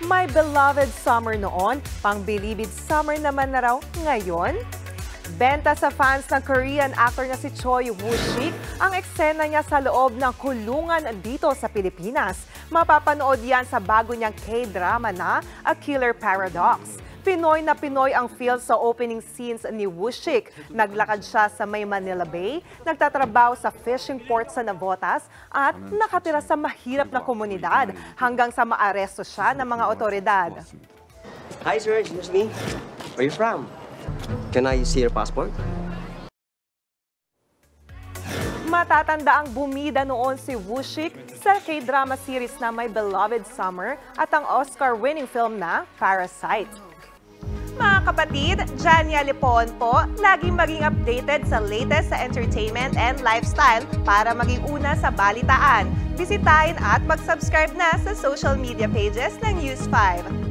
My beloved summer noon, pang-bilibid summer naman na raw ngayon? Benta sa fans ng Korean actor na si Choi Woo-shik ang eksena niya sa loob ng kulungan dito sa Pilipinas. Mapapanood yan sa bago niyang K-drama na A Killer Paradox. Pinoy na Pinoy ang feel sa opening scenes ni Woo-shik. Naglakad siya sa may Manila Bay, nagtatrabaho sa fishing port sa Navotas at nakatira sa mahirap na komunidad hanggang sa maaresto siya ng mga otoridad. Hi sir, excuse me. Where are you from? Can I see your passport? Matatanda ang bumida noon si Woo-shik sa K-drama series na My Beloved Summer at ang Oscar-winning film na Parasite. Mga kapatid, Jania Lipon po, laging maging updated sa latest sa entertainment and lifestyle para maging una sa balitaan. Bisitahin at mag-subscribe na sa social media pages ng News 5.